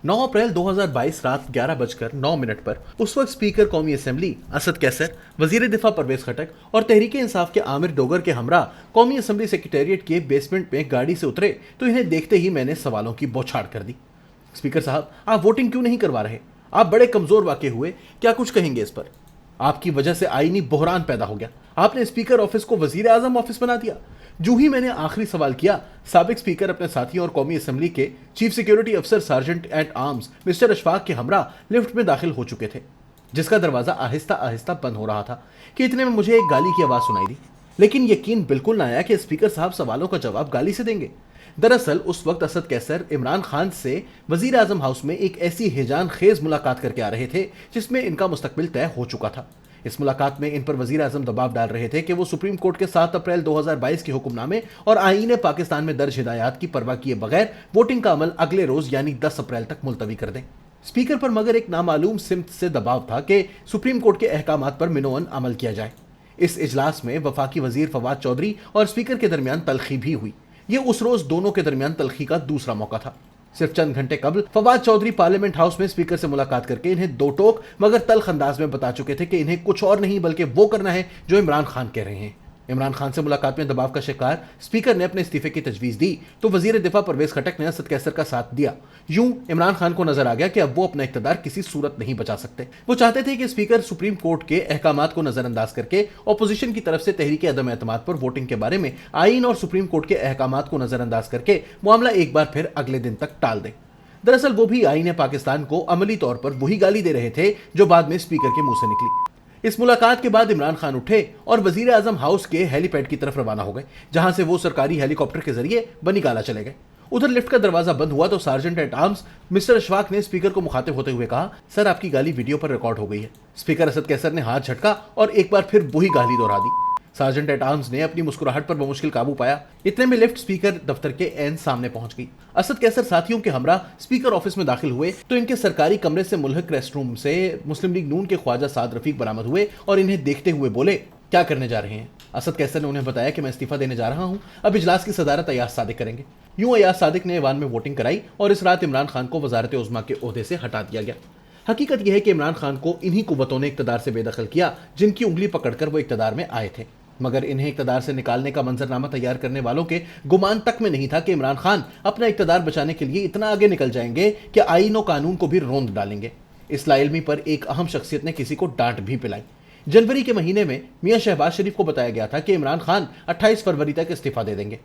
9 अप्रैल 2022 रात 11:09 पर उस वक्त स्पीकर कौमी असेंबली असद कैसर, वजीर दिफा परवेज खटक और तहरीक इंसाफ के आमिर डोगर के हमरा कौमी असेंबली सेक्रेटेरिएट के बेसमेंट में गाड़ी से उतरे तो इन्हें देखते ही मैंने सवालों की बौछार कर दी। स्पीकर साहब, आप वोटिंग क्यों नहीं करवा रहे? आप बड़े कमजोर वाक़ई हुए, क्या कुछ कहेंगे इस पर? आपकी वजह से आईनी बहरान पैदा हो गया। आपने स्पीकर ऑफिस को वजीर आजम ऑफिस बना दिया। जो ही मैंने आखिरी सवाल किया, साबिक स्पीकर अपने साथियों और कौमी असेंबली के चीफ सिक्योरिटी अफसर sergeant at arms mister Ashfaq के हमरा लिफ्ट में दाखिल हो चुके थे, जिसका दरवाजा आहिस्ता आहिस्ता बंद हो रहा था कि इतने में मुझे एक गाली की आवाज सुनाई दी। लेकिन यकीन बिल्कुल ना आया कि स्पीकर साहब सवालों का जवाब गाली से देंगे। दरअसल उस वक्त असद कैसर इमरान खान से वजीर आजम हाउस में एक ऐसी हिजान खेज मुलाकात करके आ रहे थे जिसमें इनका मुस्तकबिल तय हो चुका था। इस मुलाकात में इन पर वजीर आजम दबाव डाल रहे थे कि वो सुप्रीम कोर्ट के 7 अप्रैल 2022 के हुक्मनामे और आईन पाकिस्तान में दर्ज हिदायत की परवाह किए बगैर वोटिंग का अमल अगले रोज यानी 10 अप्रैल तक मुलतवी कर दें। स्पीकर पर मगर एक नामालूम सिमत से दबाव था कि सुप्रीम कोर्ट के अहकामात पर मिनोअन अमल किया जाए। इस इजलास में वफाकी वजीर फवाद चौधरी और स्पीकर के दरमियान तलखी भी हुई। ये उस रोज दोनों के दरमियान तलखी का दूसरा मौका था। सिर्फ चंद घंटे कबल फवाद चौधरी पार्लियामेंट हाउस में स्पीकर से मुलाकात करके इन्हें दो टोक मगर तल्ख अंदाज में बता चुके थे कि इन्हें कुछ और नहीं बल्कि वो करना है जो इमरान खान कह रहे हैं। इमरान खान से मुलाकात में दबाव का शिकार स्पीकर ने अपने इस्तीफे की तजवीज दी तो वजीर दिफा परवेज खटक ने असद कैसर का साथ दिया। यूं इमरान खान को नजर आ गया कि अब वो अपना इख्तिदार किसी सूरत नहीं बचा सकते। वो चाहते थे कि स्पीकर सुप्रीम कोर्ट के अहकामात को नजरअंदाज करके अपोजिशन की तरफ से तहरीक अदम एतमाद पर वोटिंग के बारे में आईन और सुप्रीम कोर्ट के अहकामात को नजरअंदाज करके मामला एक बार फिर अगले दिन तक टाल दें। दरअसल वो भी आईन पाकिस्तान को अमली तौर पर वही गाली दे रहे थे जो बाद में स्पीकर के मुंह से निकली। इस मुलाकात के बाद इमरान खान उठे और वजीर आजम हाउस के हेलीपैड की तरफ रवाना हो गए, जहां से वो सरकारी हेलीकॉप्टर के जरिए बनीगाला चले गए। उधर लिफ्ट का दरवाजा बंद हुआ तो sergeant at arms mister Ashfaq ने स्पीकर को मुखातिब होते हुए कहा, सर आपकी गाली वीडियो पर रिकॉर्ड हो गई है। स्पीकर असद कैसर ने हाथ झटका और एक बार फिर वही गाली दोहरा दी। सार्जेंट एट आर्म्स ने अपनी मुस्कुराहट पर बमुश्किल काबू पाया। इतने में लिफ्ट स्पीकर दफ्तर के एन सामने पहुंच गई। असद कैसर साथियों के हमरा स्पीकर ऑफिस में दाखिल हुए तो इनके सरकारी कमरे से मुल्हक रेस्ट रूम से मुस्लिम लीग नून के ख्वाजा साद रफीक बरामद हुए और इन्हें देखते हुए बोले, क्या करने जा रहे हैं? असद कैसर ने उन्हें बताया कि मैं इस्तीफा देने जा रहा हूं, अब इजलास की सदारत अयाज सादिक करेंगे। यूं अयाज सादिक ने ऐवान में वोटिंग कराई और इस रात इमरान खान को वजारत उज़्मा के ओहदे से हटा दिया गया। हकीकत यह है कि इमरान खान को इन्हीं कुव्वतों ने इक़्तिदार से बेदखल किया जिनकी उंगली पकड़कर वो इक़्तिदार में आए थे, मगर इन्हें इक़्तिदार से निकालने का मंजरनामा तैयार करने वालों के गुमान तक में नहीं था कि इमरान खान अपना इक़्तिदार बचाने के लिए इतना आगे निकल जाएंगे कि आईन और कानून को भी रोंद डालेंगे। इस लाइल्मी पर एक अहम शख्सियत ने किसी को डांट भी पिलाई। जनवरी के महीने में मियां शहबाज शरीफ को बताया गया था कि इमरान खान 28 फरवरी तक इस्तीफा दे देंगे।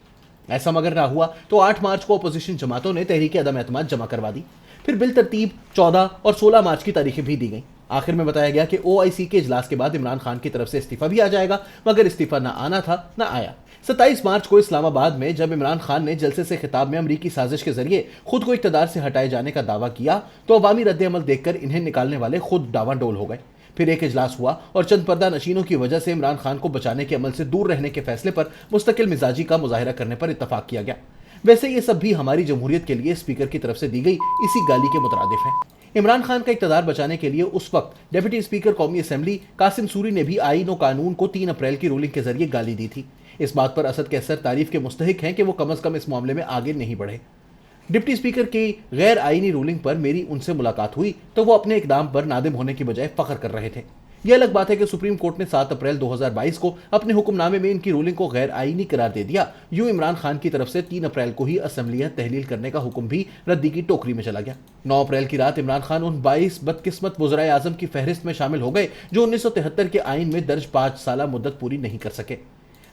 ऐसा मगर ना हुआ तो 8 मार्च को अपोजिशन जमातों ने तहरीक अदम एतमाद जमा करवा दी। फिर बिल तरतीब 14 और 16 मार्च की तारीखें भी दी गई। आखिर में बताया गया कि ओआईसी के इजलास के बाद इमरान खान की तरफ से इस्तीफा भी आ जाएगा, मगर इस्तीफा ना आना था ना आया। 27 मार्च को इस्लामाबाद में जब इमरान खान ने जलसे से खिताब में अमरीकी साजिश के जरिए खुद को इक़्तिदार से हटाए जाने का दावा किया तो अवामी रद्द-ए-अमल देखकर इन्हें निकालने वाले खुद डावाडोल हो गए। फिर एक इजलास हुआ और चंद पर्दा नशीनों की वजह से इमरान खान को बचाने के अमल से दूर रहने के फैसले पर मुस्तकिल मिजाजी का मुजाहिरा करने पर इत्तफाक किया गया। वैसे ये सब भी हमारी जमहूरियत के लिए स्पीकर की तरफ से दी गई इसी गाली के मुतरादिफ है। इमरान खान का इक़्तिदार बचाने के लिए उस वक्त डेप्यूटी स्पीकर कौमी असेंबली कासिम सूरी ने भी आईन और कानून को 3 अप्रैल की रूलिंग के जरिए गाली दी थी। इस बात पर असद कैसर तारीफ के मुस्तहिक हैं कि वो कम अज कम इस मामले में आगे नहीं बढ़े। डिप्टी स्पीकर की गैर आईनी रूलिंग पर मेरी उनसे मुलाकात हुई तो वो अपने इकदाम पर नादिम होने की बजाय फख्र कर रहे थे। यह अलग बात है कि सुप्रीम कोर्ट ने 7 अप्रैल 2022 को अपने हुक्मनामे में इनकी रूलिंग को गैर आईनी करार दे दिया। यूं इमरान खान की तरफ से 3 अप्रैल को ही असेंबलियां तहलील करने का हुक्म भी रद्दी की टोकरी में चला गया। 9 अप्रैल की रात इमरान खान उन 22 बदकिस्मत वज़राए आज़म की फहरिस्त में शामिल हो गए जो 1973 के आईन में दर्ज 5 साल मुद्दत पूरी नहीं कर सके।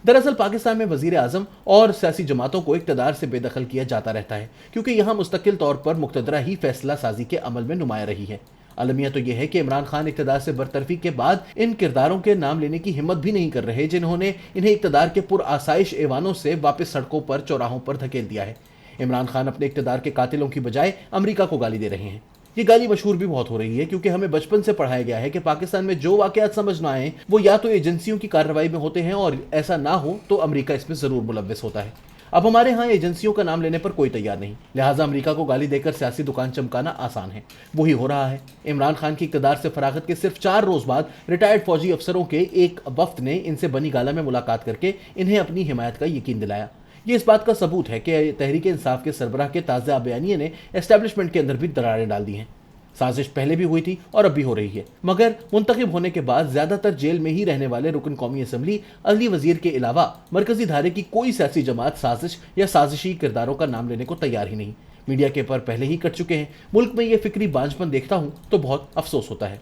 दरअसल पाकिस्तान में वजीर आजम और सियासी जमातों को इक़्तिदार से बेदखल किया जाता रहता है क्योंकि यहाँ मुस्तकिल तौर पर मुक़्तदरा ही फैसला साजी के अमल में नुमाया रही है। अलमिया तो यह है कि इमरान खान इक़्तिदार से बरतरफी के बाद इन किरदारों के नाम लेने की हिम्मत भी नहीं कर रहे जिन्होंने इन्हें इक़्तिदार के पुरआसाइश ऐवानों से वापस सड़कों पर चौराहों पर धकेल दिया है। इमरान खान अपने इक़्तिदार के कातिलों की बजाय अमेरिका को गाली दे रहे हैं। ये गाली मशहूर भी बहुत हो रही है क्योंकि हमें बचपन से पढ़ाया गया है कि पाकिस्तान में जो वाक़यात समझ ना आए वो या तो एजेंसियों की कार्रवाई में होते हैं और ऐसा ना हो तो अमेरिका इसमें ज़रूर मुलव्वस होता है। अब हमारे यहाँ एजेंसियों का नाम लेने पर कोई तैयार नहीं, लिहाजा अमेरिका को गाली देकर सियासी दुकान चमकाना आसान है। वही हो रहा है। इमरान खान की इक़्तिदार से फरागत के सिर्फ 4 रोज़ बाद रिटायर्ड फौजी अफसरों के एक वफ्द ने इनसे बनी गाला में मुलाकात करके इन्हें अपनी हिमायत का यकीन दिलाया। یہ اس بات کا ثبوت ہے کہ تحریک انصاف کے سربراہ کے تازہ بیانیے نے اسٹیبلشمنٹ کے اندر بھی دراڑیں ڈال دی ہیں۔ سازش پہلے بھی ہوئی تھی اور اب بھی ہو رہی ہے، مگر منتخب ہونے کے بعد زیادہ تر جیل میں ہی رہنے والے رکن قومی اسمبلی عدلی وزیر کے علاوہ مرکزی دھارے کی کوئی سیاسی جماعت سازش یا سازشی کرداروں کا نام لینے کو تیار ہی نہیں۔ میڈیا کے پر پہلے ہی کٹ چکے ہیں۔ ملک میں یہ فکری بانجھ پن دیکھتا ہوں تو بہت افسوس ہوتا ہے۔